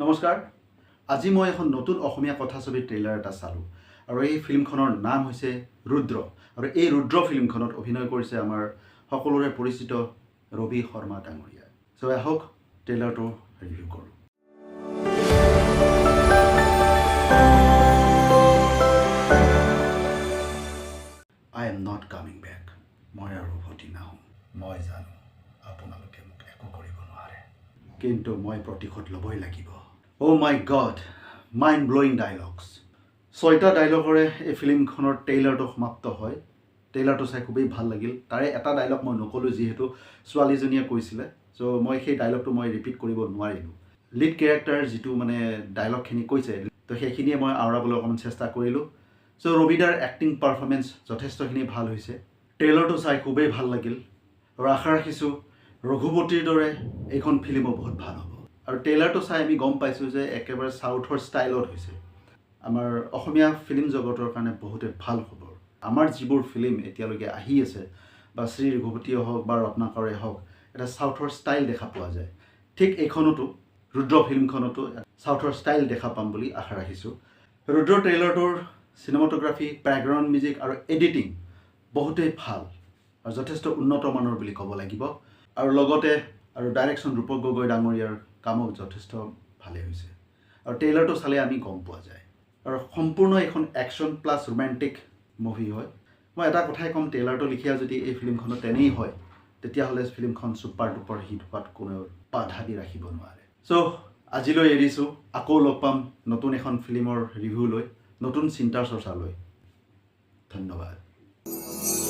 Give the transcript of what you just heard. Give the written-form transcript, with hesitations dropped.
নমস্কাৰ আজি মই এখন নতুন অসমীয়া কথাছবিৰ ট্ৰেইলাৰ এটা চালোঁ আৰু এই ফিল্মখনৰ নাম হৈছে ৰুদ্ৰ আৰু এই ৰুদ্ৰ ফিল্মখনত অভিনয় কৰিছে আমাৰ সকলোৰে পৰিচিত ৰবি শৰ্মা ডাঙৰীয়া সো আহক ট্ৰেইলাৰটো ৰিভিউ কৰোঁ I am not coming back মই আৰু উভতি নাহোঁ মই জানো আপোনালোকে মোক একো কৰিব নোৱাৰে কিন্তু মই প্ৰতিশোধ ল'বই লাগিব Oh my God, mind-blowing dialogues. 6টা ডায়লগৰে এই ফিল্মখনৰ ট্ৰেইলাৰটো সমাপ্ত হয় ট্ৰেইলাৰটো চাই খুবেই ভাল লাগিল তাৰে এটা ডায়লগ মই নকলোঁ যিহেতু ছোৱালীজনীয়ে কৈছিলে সো মই সেই ডায়লগটো মই ৰিপিট কৰিব নোৱাৰিলোঁ লিড কেৰেক্টাৰ যিটো মানে ডায়লগখিনি কৈছে তো সেইখিনিয়ে মই আওৰাবলৈ অকণমান চেষ্টা কৰিলোঁ সো ৰবিদাৰ এক্টিং পাৰফৰ্মেঞ্চ যথেষ্টখিনি ভাল হৈছে ট্ৰেইলাৰটো চাই খুবেই ভাল লাগিল আৰু আশা ৰাখিছোঁ ৰঘুপতিৰ দৰে এইখন ফিল্মো বহুত ভাল হ'ব আৰু ট্ৰেইলাৰটো চাই আমি গম পাইছোঁ যে একেবাৰে সাউথৰ ষ্টাইলত হৈছে আমাৰ অসমীয়া ফিল্ম জগতৰ কাৰণে বহুতে ভাল খবৰ আমাৰ যিবোৰ ফিল্ম এতিয়ালৈকে আহি আছে বা শ্ৰী ৰঘুপতিয়ে হওক বা ৰত্নাকৰে হওক এটা সাউথৰ ষ্টাইল দেখা পোৱা যায় ঠিক এইখনতো ৰুদ্ৰ ফিল্মখনতো সাউথৰ ষ্টাইল দেখা পাম বুলি আশা ৰাখিছোঁ ৰুদ্ৰ ট্ৰেইলাৰটোৰ চিনেমাটোগ্ৰাফী বেকগ্ৰাউণ্ড মিউজিক আৰু এডিটিং বহুতেই ভাল আৰু যথেষ্ট উন্নত মানৰ বুলি ক'ব লাগিব আৰু লগতে আৰু ডাইৰেকশ্যন ৰূপক গগৈ ডাঙৰীয়াৰ কামক যথেষ্ট ভালে হৈছে আৰু ট্ৰেইলাৰটো চালে আমি গম পোৱা যায় আৰু সম্পূৰ্ণ এখন একশ্যন প্লাছ ৰোমেণ্টিক মুভি হয় মই এটা কথাই ক'ম ট্ৰেইলাৰটো লিখিয়া যদি এই ফিল্মখনত তেনেই হয় তেতিয়াহ'লে ফিল্মখন ছুপাৰ ডুপাৰ হিট হোৱাত কোনেও বাধা দি ৰাখিব নোৱাৰে চ' আজিলৈ এৰিছোঁ আকৌ লগ পাম নতুন এখন ফিল্মৰ ৰিভিউ লৈ নতুন চিন্তাৰ চৰ্চা লৈ ধন্যবাদ